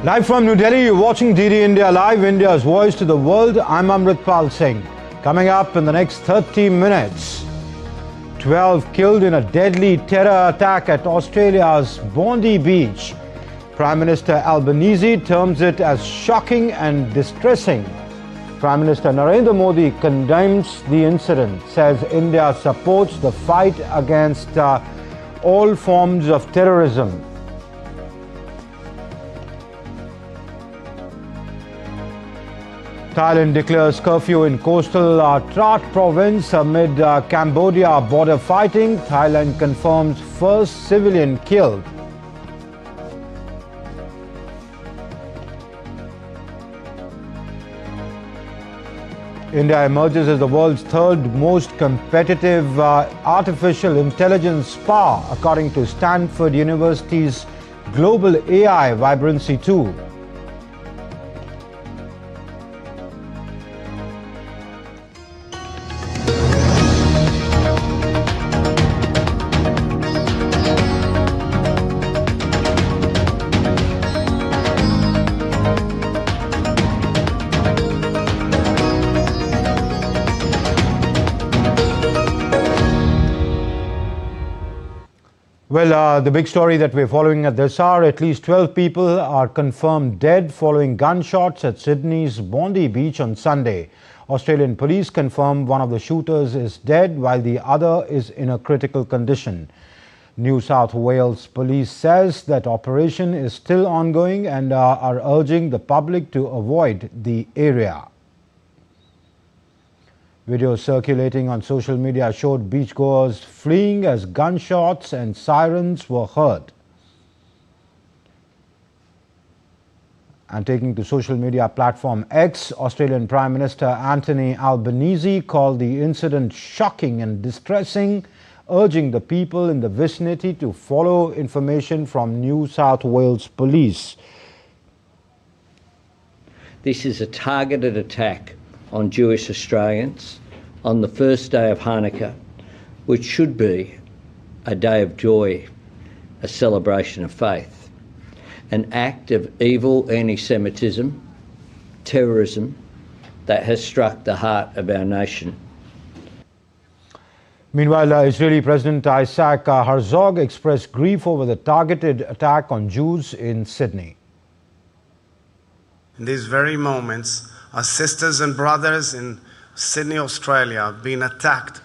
Live from New Delhi, you're watching DD India Live, India's voice to the world. I'm Amritpal Singh. Coming up in the next 30 minutes, 12 killed in a deadly terror attack at Australia's Bondi beach. Prime Minister Albanese terms it as shocking and distressing. Prime Minister Narendra Modi condemns the incident, says India supports the fight against all forms of terrorism. Thailand declares curfew in coastal Trat province amid Cambodia border fighting. Thailand confirms first civilian killed. India emerges as the world's third most competitive artificial intelligence power, according to Stanford University's Global AI Vibrancy Tool. Well, the big story that we're following at this hour, at least 12 people are confirmed dead following gunshots at Sydney's Bondi beach on Sunday. Australian police confirm one of the shooters is dead while the other is in a critical condition. New South Wales police says that operation is still ongoing and are urging the public to avoid the area. Videos circulating on social media showed beachgoers fleeing as gunshots and sirens were heard. And taking to social media platform X, Australian Prime Minister Anthony Albanese called the incident shocking and distressing, urging the people in the vicinity to follow information from New South Wales Police. This is a targeted attack on Jewish Australians on the first day of Hanukkah, which should be a day of joy, a celebration of faith. An act of evil anti-Semitism, terrorism that has struck the heart of our nation. Meanwhile, Israeli President Isaac Herzog expressed grief over the targeted attack on Jews in Sydney. In these very moments, our sisters and brothers in Sydney, Australia, have been attacked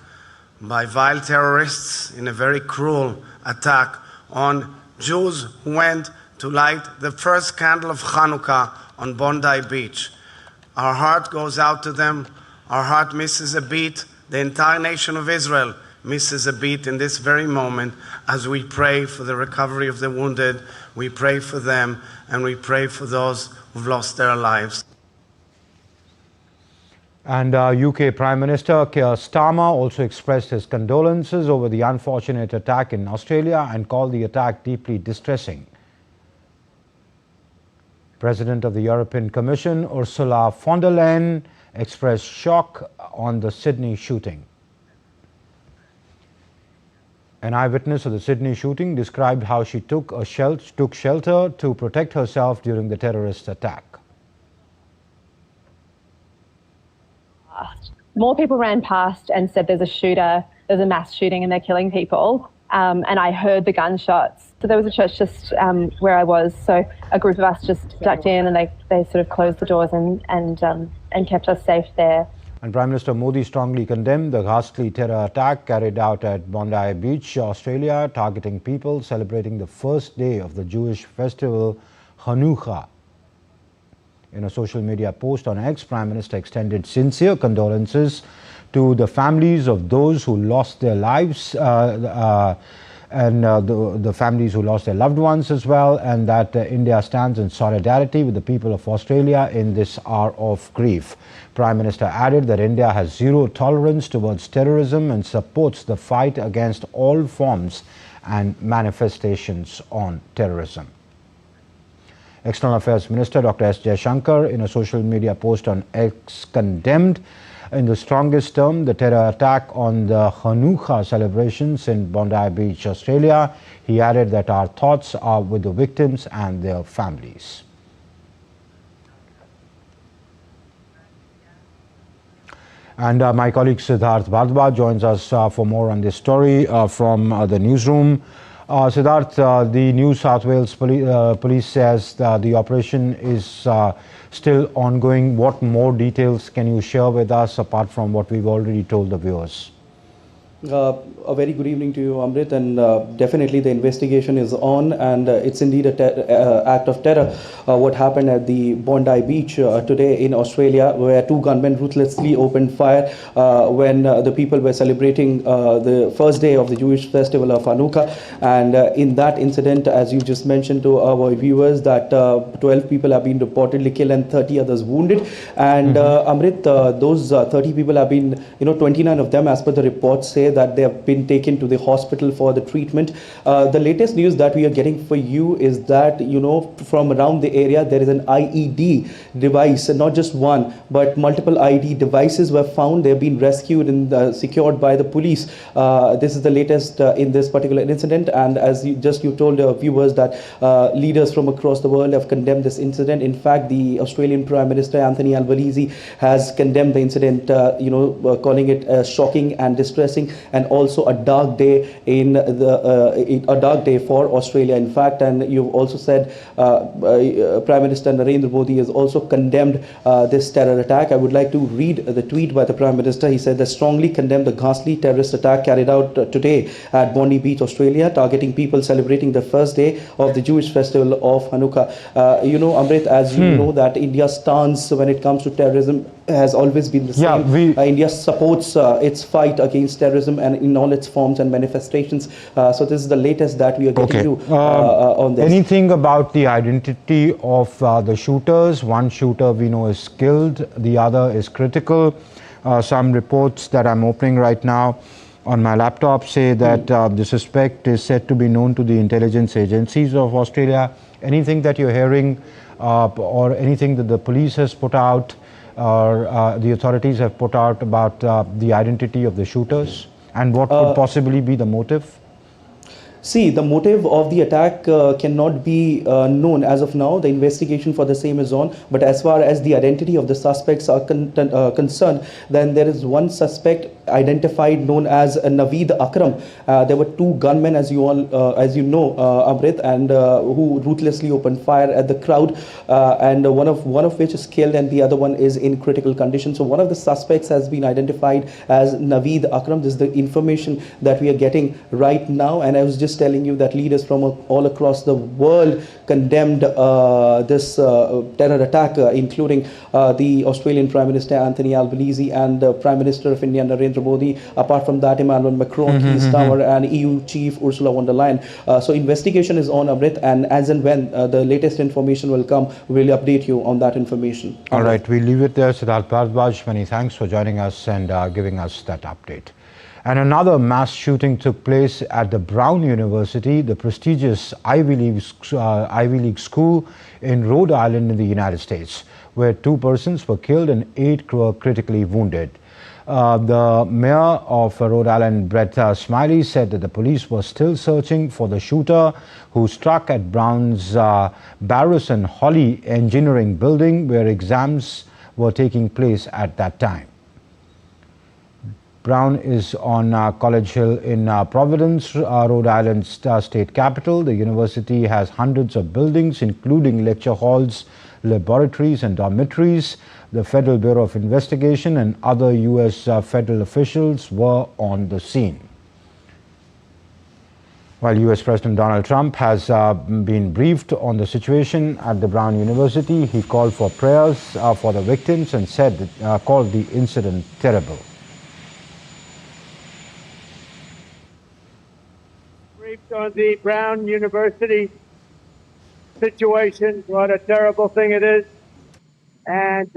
by vile terrorists in a very cruel attack on Jews who went to light the first candle of Hanukkah on Bondi Beach. Our heart goes out to them. Our heart misses a beat. The entire nation of Israel misses a beat in this very moment as we pray for the recovery of the wounded. We pray for them and we pray for those who've lost their lives. And UK Prime Minister Keir Starmer also expressed his condolences over the unfortunate attack in Australia and called the attack deeply distressing. President of the European Commission Ursula von der Leyen expressed shock on the Sydney shooting. An eyewitness of the Sydney shooting described how she took shelter to protect herself during the terrorist attack. More people ran past and said there's a shooter, there's a mass shooting and they're killing people. And I heard the gunshots. So there was a church just where I was. So a group of us just ducked in and they sort of closed the doors and kept us safe there. And Prime Minister Modi strongly condemned the ghastly terror attack carried out at Bondi Beach, Australia, targeting people celebrating the first day of the Jewish festival Hanukkah. In a social media post on X, Prime Minister extended sincere condolences to the families of those who lost their lives and the families who lost their loved ones as well, and that India stands in solidarity with the people of Australia in this hour of grief. Prime Minister added that India has zero tolerance towards terrorism and supports the fight against all forms and manifestations on terrorism. External Affairs Minister Dr. S. Jaishankar, in a social media post on X, condemned in the strongest term the terror attack on the Hanukkah celebrations in Bondi Beach, Australia. He added that our thoughts are with the victims and their families. And my colleague Siddharth Bhardwaj joins us for more on this story from the newsroom. Siddharth, the New South Wales police says the operation is still ongoing. What more details can you share with us apart from what we've already told the viewers? A very good evening to you, Amrit, and definitely the investigation is on, and it's indeed a act of terror. What happened at the Bondi beach today in Australia, where two gunmen ruthlessly opened fire when the people were celebrating the first day of the Jewish festival of Hanukkah. And in that incident, as you just mentioned to our viewers, that 12 people have been reportedly killed and 30 others wounded. And Amrit, those 30 people have been, 29 of them, as per the reports, say that they have been taken to the hospital for the treatment. The latest news that we are getting for you is that, from around the area, there is an IED device, and not just one, but multiple IED devices were found. They have been rescued and secured by the police. This is the latest in this particular incident. And as you told viewers that leaders from across the world have condemned this incident. In fact, the Australian Prime Minister Anthony Albanese has condemned the incident, calling it shocking and distressing, and also a dark day for Australia. In fact, and you've also said Prime Minister Narendra Modi has also condemned this terror attack. I would like to read the tweet by the Prime Minister. He said, "I strongly condemn the ghastly terrorist attack carried out today at Bondi Beach, Australia, targeting people celebrating the first day of the Jewish festival of Hanukkah." Amrit, as you know, that India's stance when it comes to terrorism has always been the same. India supports its fight against terrorism and in all its forms and manifestations. So this is the latest that we are getting to on this. Anything about the identity of the shooters? One shooter we know is killed, the other is critical. Some reports that I'm opening right now on my laptop say that the suspect is said to be known to the intelligence agencies of Australia. Anything that you're hearing or anything that the police has put out or the authorities have put out about the identity of the shooters and what could possibly be the motive? See, the motive of the attack cannot be known as of now. The investigation for the same is on. But as far as the identity of the suspects are concerned, then there is one suspect identified known as Naveed Akram. There were two gunmen, as you know, Amrit, and who ruthlessly opened fire at the crowd, and one of which is killed, and the other one is in critical condition. So one of the suspects has been identified as Naveed Akram. This is the information that we are getting right now, and I was just telling you that leaders from all across the world condemned this terror attack, including the Australian Prime Minister Anthony Albanese and Prime Minister of India Narendra Modi. Apart from that, Emmanuel Macron, Keir Starmer, and EU Chief Ursula von der Leyen. So investigation is on, Amrit, and as and when the latest information will come, we'll update you on that information. All right, we'll leave it there. Siddharth Bhardwaj, many thanks for joining us and giving us that update. And another mass shooting took place at the Brown University, the prestigious Ivy League school in Rhode Island in the United States, where 2 persons were killed and 8 were critically wounded. The mayor of Rhode Island, Brett Smiley, said that the police were still searching for the shooter who struck at Brown's Barros and Holly engineering building, where exams were taking place at that time. Brown is on College Hill in Providence, Rhode Island's state capital. The university has hundreds of buildings, including lecture halls, laboratories and dormitories. The Federal Bureau of Investigation and other U.S. federal officials were on the scene. While U.S. President Donald Trump has been briefed on the situation at the Brown University, he called for prayers for the victims and said called the incident terrible. Briefed on the Brown University situation, what a terrible thing it is. And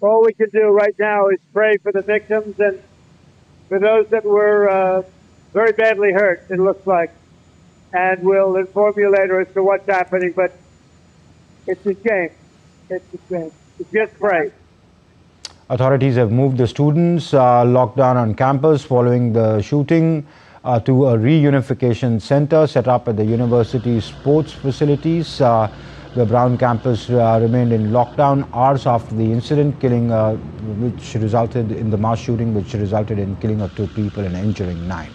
all we can do right now is pray for the victims and for those that were very badly hurt, it looks like. And we'll inform you later as to what's happening, but it's a shame. It's a shame. Just pray. Authorities have moved the students locked down on campus following the shooting to a reunification center set up at the university's sports facilities. The Brown campus remained in lockdown hours after the incident, which resulted in the mass shooting, which resulted in killing of 2 people and injuring 9.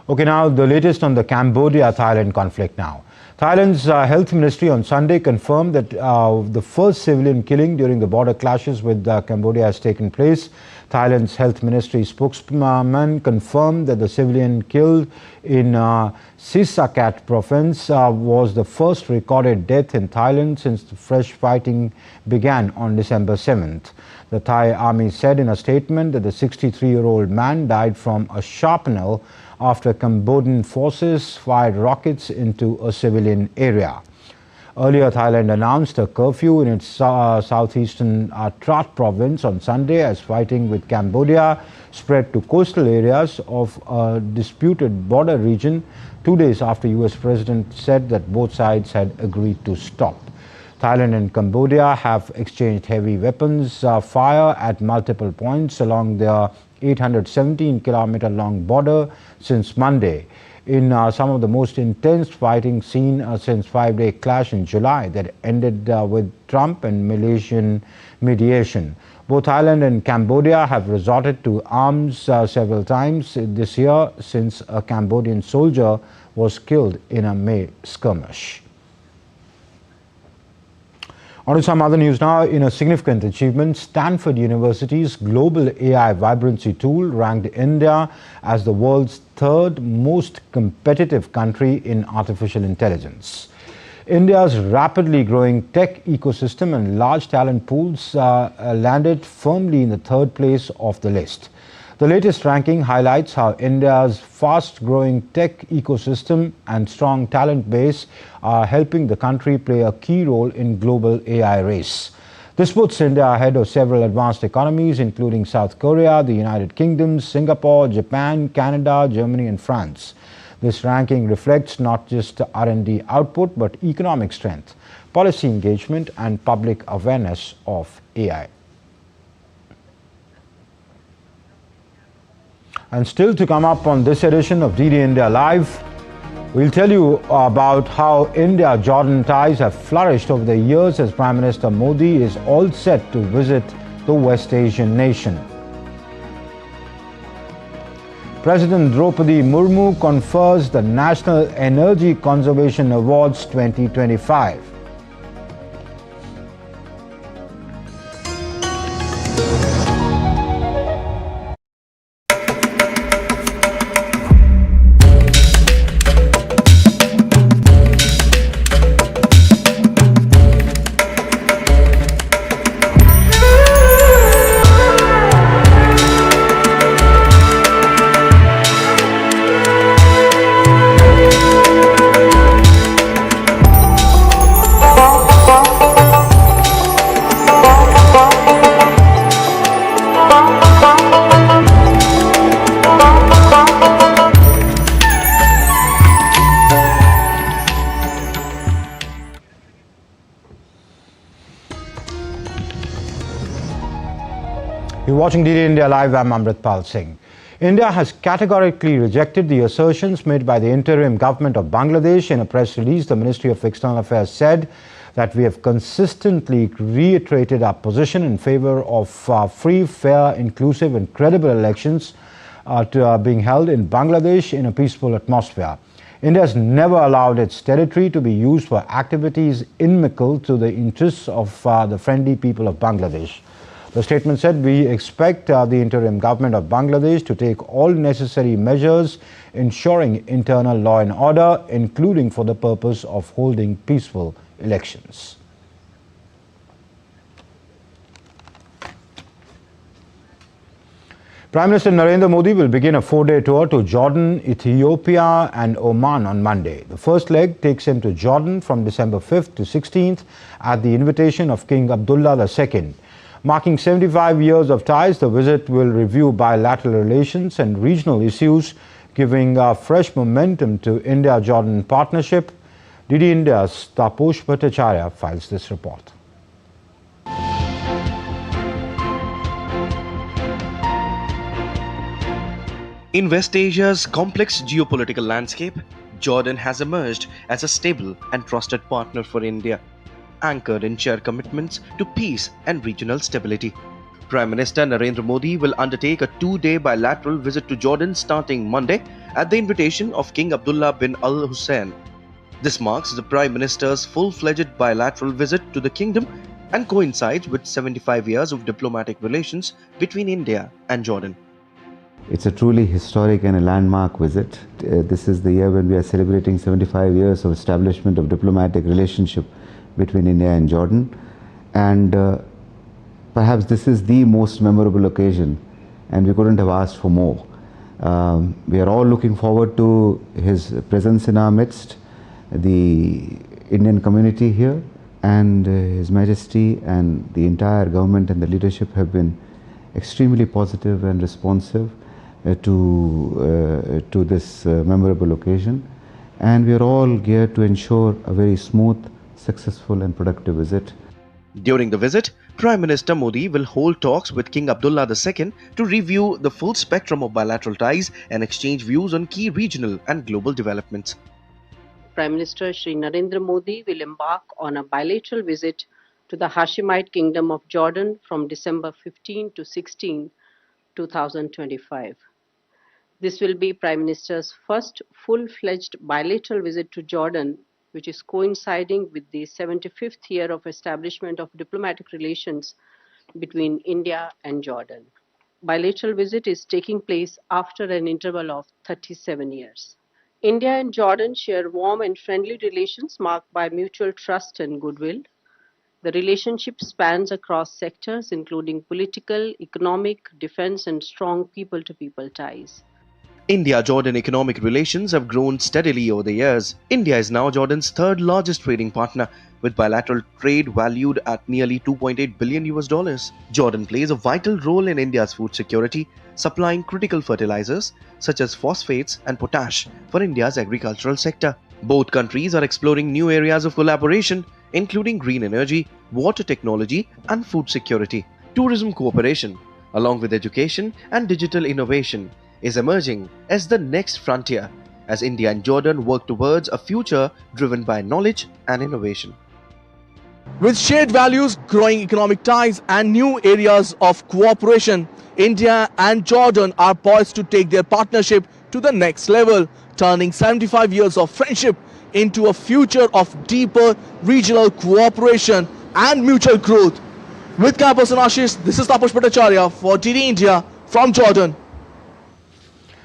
Okay, now the latest on the Cambodia-Thailand conflict now. Thailand's health ministry on Sunday confirmed that the first civilian killing during the border clashes with Cambodia has taken place. Thailand's health ministry spokesman confirmed that the civilian killed in Sisakat province was the first recorded death in Thailand since the fresh fighting began on December 7th. The Thai army said in a statement that the 63-year-old man died from a shrapnel after Cambodian forces fired rockets into a civilian area. Earlier, Thailand announced a curfew in its southeastern Trat province on Sunday as fighting with Cambodia spread to coastal areas of a disputed border region 2 days after US President said that both sides had agreed to stop. Thailand and Cambodia have exchanged heavy weapons fire at multiple points along their 817-kilometer-long border since Monday, in some of the most intense fighting seen since 5-day clash in July that ended with Trump and Malaysian mediation. Both Thailand and Cambodia have resorted to arms several times this year since a Cambodian soldier was killed in a May skirmish. On to some other news now. In a significant achievement, Stanford University's Global AI Vibrancy Tool ranked India as the world's 3rd most competitive country in artificial intelligence. India's rapidly growing tech ecosystem and large talent pools landed firmly in the 3rd place of the list. The latest ranking highlights how India's fast-growing tech ecosystem and strong talent base are helping the country play a key role in global AI race. This puts India ahead of several advanced economies, including South Korea, the United Kingdom, Singapore, Japan, Canada, Germany, and France. This ranking reflects not just R&D output, but economic strength, policy engagement, and public awareness of AI. And still to come up on this edition of DD India Live, we'll tell you about how India-Jordan ties have flourished over the years as Prime Minister Modi is all set to visit the West Asian nation. President Draupadi Murmu confers the National Energy Conservation Awards 2025. You're watching DD India Live. I'm Amritpal Singh. India has categorically rejected the assertions made by the interim government of Bangladesh. In a press release, the Ministry of External Affairs said that we have consistently reiterated our position in favor of free, fair, inclusive and credible elections being held in Bangladesh in a peaceful atmosphere. India has never allowed its territory to be used for activities inimical to the interests of the friendly people of Bangladesh. The statement said, we expect the interim government of Bangladesh to take all necessary measures ensuring internal law and order, including for the purpose of holding peaceful elections. Prime Minister Narendra Modi will begin a 4-day tour to Jordan, Ethiopia and Oman on Monday. The first leg takes him to Jordan from December 5th to 16th at the invitation of King Abdullah II. Marking 75 years of ties, the visit will review bilateral relations and regional issues, giving fresh momentum to India-Jordan partnership. DD India's Taposh Bhattacharya files this report. In West Asia's complex geopolitical landscape, Jordan has emerged as a stable and trusted partner for India, anchored in shared commitments to peace and regional stability. Prime Minister Narendra Modi will undertake a 2-day bilateral visit to Jordan starting Monday at the invitation of King Abdullah bin Al Hussein. This marks the Prime Minister's full-fledged bilateral visit to the kingdom and coincides with 75 years of diplomatic relations between India and Jordan. It's a truly historic and a landmark visit. This is the year when we are celebrating 75 years of establishment of diplomatic relationship between India and Jordan, and perhaps this is the most memorable occasion, and we couldn't have asked for more. We are all looking forward to his presence in our midst, the Indian community here, and His Majesty and the entire government and the leadership have been extremely positive and responsive to this memorable occasion, and we are all geared to ensure a very smooth, successful and productive visit. During the visit, Prime Minister Modi will hold talks with King Abdullah II to review the full spectrum of bilateral ties and exchange views on key regional and global developments. Prime Minister Shri Narendra Modi will embark on a bilateral visit to the Hashemite Kingdom of Jordan from December 15 to 16, 2025. This will be Prime Minister's first full-fledged bilateral visit to Jordan, which is coinciding with the 75th year of establishment of diplomatic relations between India and Jordan. Bilateral visit is taking place after an interval of 37 years. India and Jordan share warm and friendly relations marked by mutual trust and goodwill. The relationship spans across sectors including political, economic, defense and strong people-to-people ties. India-Jordan economic relations have grown steadily over the years. India is now Jordan's third largest trading partner, with bilateral trade valued at nearly $2.8 billion. Jordan plays a vital role in India's food security, supplying critical fertilizers such as phosphates and potash for India's agricultural sector. Both countries are exploring new areas of collaboration, including green energy, water technology and food security. Tourism cooperation, along with education and digital innovation, is emerging as the next frontier as India and Jordan work towards a future driven by knowledge and innovation. With shared values, growing economic ties and new areas of cooperation, India and Jordan are poised to take their partnership to the next level, turning 75 years of friendship into a future of deeper regional cooperation and mutual growth. With Camperson Ashish, this is Taposh Bhattacharya for DD India from Jordan.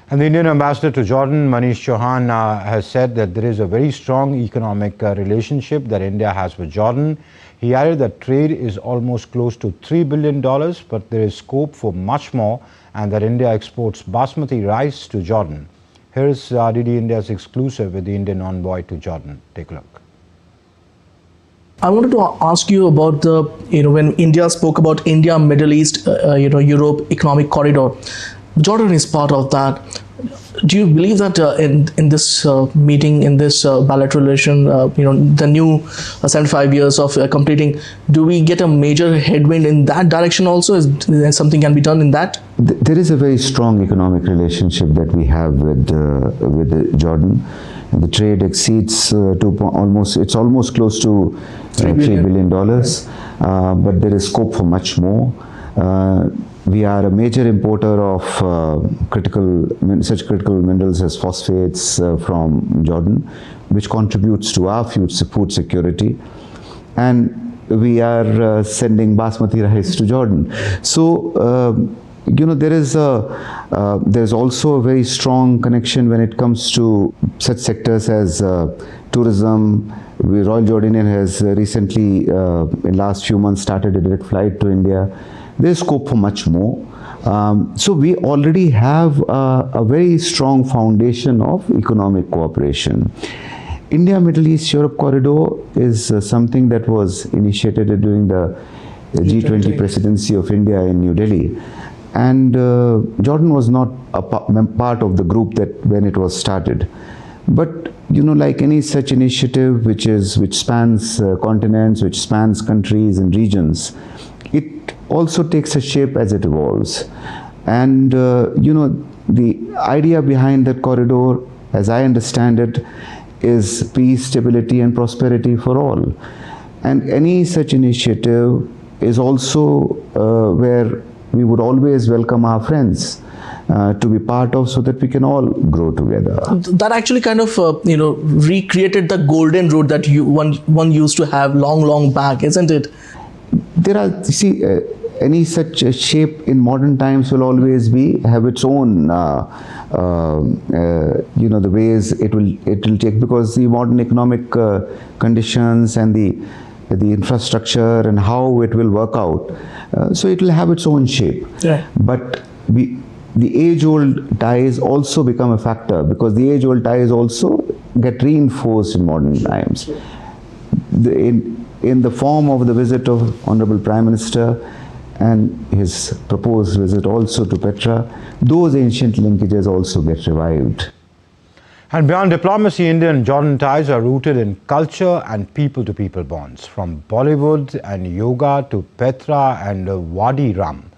And the Indian ambassador to Jordan, Manish Chauhan, has said that there is a very strong economic relationship that India has with Jordan. He added that trade is almost close to $3 billion, but there is scope for much more, and that India exports basmati rice to Jordan. Here is DD India's exclusive with the Indian envoy to Jordan. Take a look. I wanted to ask you about the, when India spoke about India, Middle East, Europe economic corridor. Jordan is part of that. Do you believe that in this meeting, in this bilateral relation, the new 75 years of completing, do we get a major headwind in that direction also? Is there something can be done in that? There is a very strong economic relationship that we have with Jordan. And the trade exceeds it's almost close to $3 billion, but there is scope for much more. We are a major importer of such critical minerals as phosphates from Jordan, which contributes to our food security. And we are sending basmati rice to Jordan. So, there's also a very strong connection when it comes to such sectors as tourism. Royal Jordanian has recently, in last few months, started a direct flight to India. There's scope for much more. So we already have a very strong foundation of economic cooperation. India, Middle East, Europe corridor is something that was initiated during the G20 presidency of India in New Delhi. And Jordan was not a part of the group that when it was started. But like any such initiative which spans continents, which spans countries and regions, it also takes a shape as it evolves. And the idea behind that corridor as I understand it, is peace, stability and prosperity for all. And any such initiative is also where we would always welcome our friends to be part of, so that we can all grow together. That actually kind of recreated the golden road that one used to have long back, isn't it? There are, see, any such shape in modern times will always have its own the ways it will take, because the modern economic conditions and the infrastructure and how it will work out, so it will have its own shape. Yeah. But the age-old ties also become a factor, because the age-old ties also get reinforced in modern times. In the form of the visit of Honorable Prime Minister and his proposed visit also to Petra, those ancient linkages also get revived. And beyond diplomacy, India and Jordan ties are rooted in culture and people-to-people bonds. From Bollywood and yoga to Petra and Wadi Rum,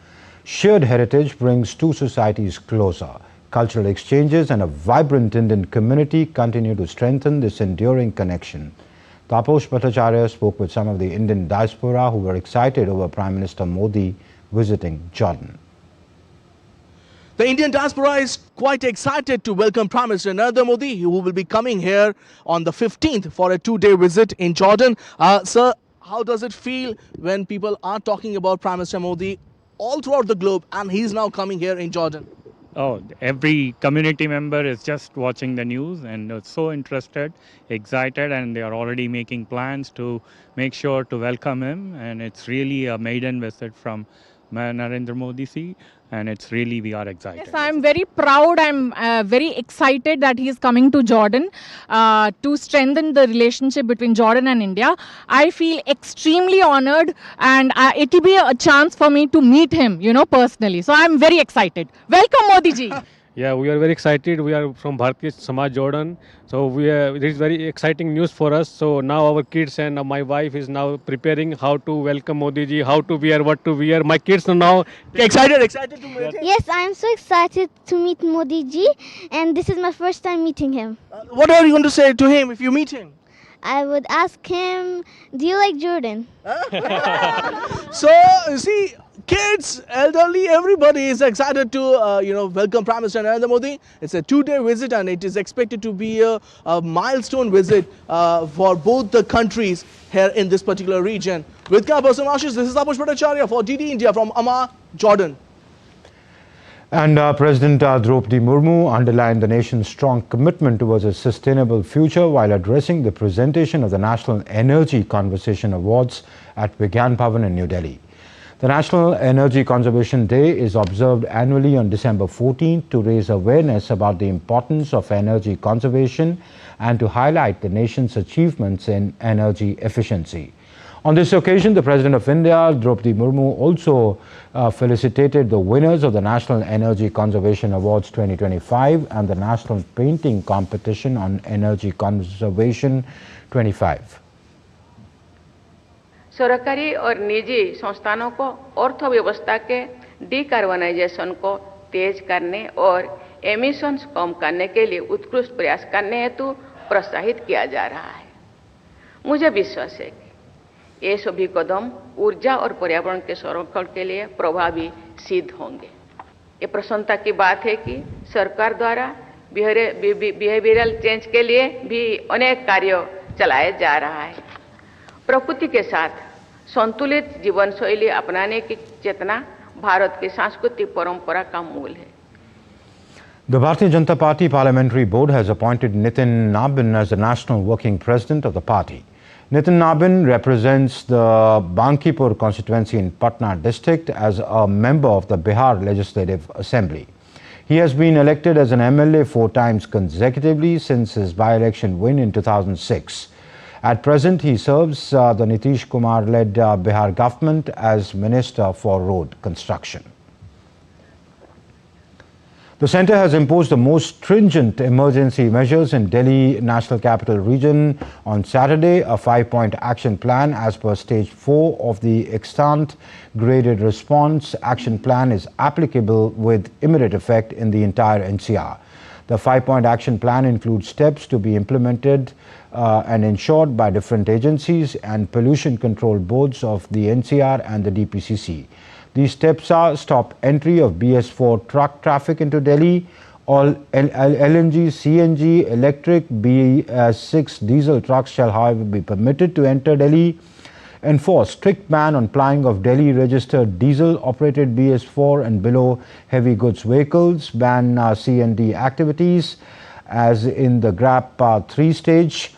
shared heritage brings two societies closer. Cultural exchanges and a vibrant Indian community continue to strengthen this enduring connection. Taposh Bhattacharya spoke with some of the Indian diaspora who were excited over Prime Minister Modi visiting Jordan. The Indian diaspora is quite excited to welcome Prime Minister Narendra Modi, who will be coming here on the 15th for a 2-day visit in Jordan. Sir, how does it feel when people are talking about Prime Minister Modi all throughout the globe, and he's now coming here in Jordan? Oh, every community member is just watching the news and so interested, excited, and they are already making plans to make sure to welcome him. And it's really a maiden visit from Narendra Modi ji, and it's really, we are excited. Yes, I'm very proud. I'm very excited that he is coming to Jordan to strengthen the relationship between Jordan and India. I feel extremely honored, and it will be a chance for me to meet him, personally. So I'm very excited. Welcome, Modi ji. Yeah, we are very excited. We are from Bharatiya Samaj Jordan. So it is very exciting news for us. So now our kids and my wife is now preparing how to welcome Modi ji, how to wear, what to wear. My kids are now excited to meet him. Yes, I am so excited to meet Modi ji, and this is my first time meeting him. What are you going to say to him if you meet him? I would ask him, do you like Jordan? So, you see, kids, elderly, everybody is excited to, welcome Prime Minister Narendra Modi. It's a 2-day visit, and it is expected to be a milestone visit for both the countries here in this particular region. With camera person Ashish, this is Taposh Bhattacharya for DD India from Amman, Jordan. And President Draupadi Murmu underlined the nation's strong commitment towards a sustainable future while addressing the presentation of the National Energy Conservation Awards at Vigyan Bhavan in New Delhi. The National Energy Conservation Day is observed annually on December 14th to raise awareness about the importance of energy conservation and to highlight the nation's achievements in energy efficiency. On this occasion, the President of India, Draupadi Murmu, also felicitated the winners of the National Energy Conservation Awards 2025 and the National Painting Competition on Energy Conservation 25. सरकारी और निजी संस्थानों को अर्थव्यवस्था के decarbonisation को तेज करने और एमिशंस कम करने के लिए उत्कृष्ट प्रयास करने हेतु प्रोत्साहित किया जा रहा है। मुझे विश्वास है कि ये सभी कदम ऊर्जा और पर्यावरण के संरक्षण के लिए प्रभावी सिद्ध होंगे। ये प्रसन्नता की बात है कि सरकार द्वारा बिहेवियरल चेंज के लिए भी अनेक कार्य चलाए जा रहा है। प्रकृति के साथ संतुलित जीवन शैली अपनाने की चेतना भारत की सांस्कृतिक परंपरा का मूल है। The Bharatiya Janata Party Parliamentary Board has appointed Nitin Nabin as the National Working President of the party. Nitin Nabin represents the Bankipur constituency in Patna district as a member of the Bihar Legislative Assembly. He has been elected as an MLA 4 times consecutively since his by-election win in 2006. At present, he serves the Nitish Kumar-led Bihar government as Minister for Road Construction. The centre has imposed the most stringent emergency measures in Delhi National Capital Region on Saturday, a 5-point action plan as per Stage 4 of the extant graded response action plan is applicable with immediate effect in the entire NCR. The 5-point action plan includes steps to be implemented and ensured by different agencies and pollution control boards of the NCR and the DPCC. These steps are: stop entry of BS4 truck traffic into Delhi. All LNG, CNG, electric BS6 diesel trucks shall, however, be permitted to enter Delhi. Enforce strict ban on plying of Delhi-registered diesel-operated BS4 and below heavy goods vehicles. Ban CND activities as in the GRAP 3 stage.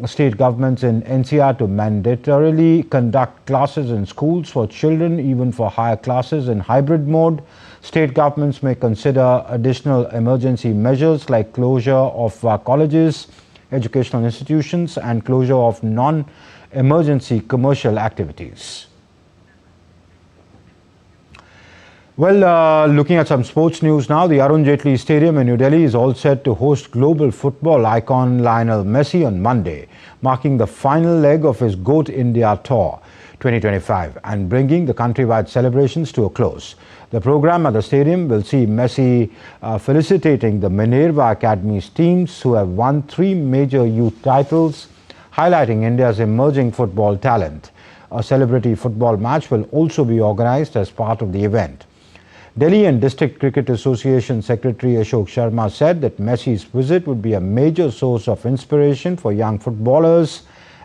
State governments in NCR to mandatorily conduct classes in schools for children, even for higher classes in hybrid mode. State governments may consider additional emergency measures like closure of colleges, educational institutions, and closure of non-emergency commercial activities. Well, looking at some sports news now, the Arun Jaitley Stadium in New Delhi is all set to host global football icon Lionel Messi on Monday, marking the final leg of his GOAT India Tour 2025 and bringing the countrywide celebrations to a close. The program at the stadium will see Messi felicitating the Minerva Academy's teams who have won 3 major youth titles, highlighting India's emerging football talent. A celebrity football match will also be organized as part of the event. Delhi and District Cricket Association Secretary Ashok Sharma said that Messi's visit would be a major source of inspiration for young footballers,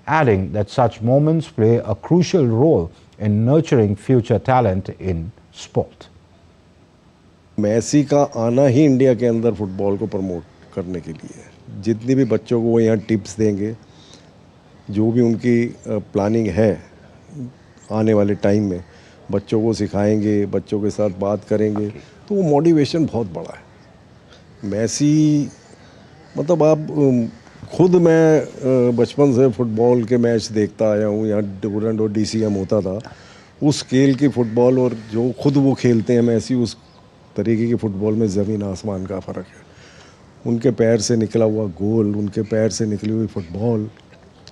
adding that such moments play a crucial role in nurturing future talent in sport. Massey का आना ही India के अंदर football को promote करने के लिए है। जितनी भी बच्चों को वो यहाँ टिप्स देंगे, जो भी उनकी प्लानिंग है आने वाले टाइम में, बच्चों को सिखाएंगे, बच्चों के साथ बात करेंगे, तो वो मोटिवेशन बहुत बड़ा है। मैसी मतलब आप खुद मैं बचपन से फुटबॉल के मैच देखता आया हूँ, यहाँ डूरंड और DCM होता था, उस स्केल की फ़ुटबॉल और जो खुद वो खेलते हैं मैसी, उस तरीके की फ़ुटबॉल में ज़मीन आसमान का फ़र्क है। उनके पैर से निकला हुआ गोल, उनके पैर से निकली हुई फ़ुटबॉल,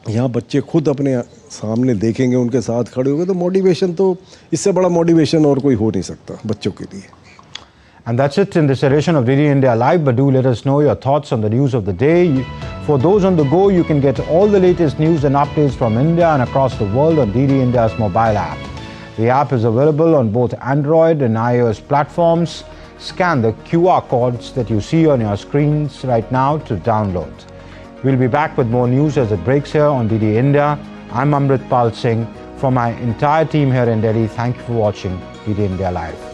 यहाँ बच्चे खुद अपने सामने देखेंगे, उनके साथ खड़े होंगे, तो मोटिवेशन तो इससे बड़ा मोटिवेशन और कोई हो नहीं सकता बच्चों के लिए। And that's it in this edition of DD India Live, but do let us know your thoughts on the news of the day. For those on the go, you can get all the latest news and updates from India and across the world on DD India's mobile app. The app is available on both Android and iOS platforms. Scan the QR codes that you see on your screens right now to download. We'll be back with more news as it breaks here on DD India. I'm Amrit Pal Singh. For my entire team here in Delhi, thank you for watching DD India Live.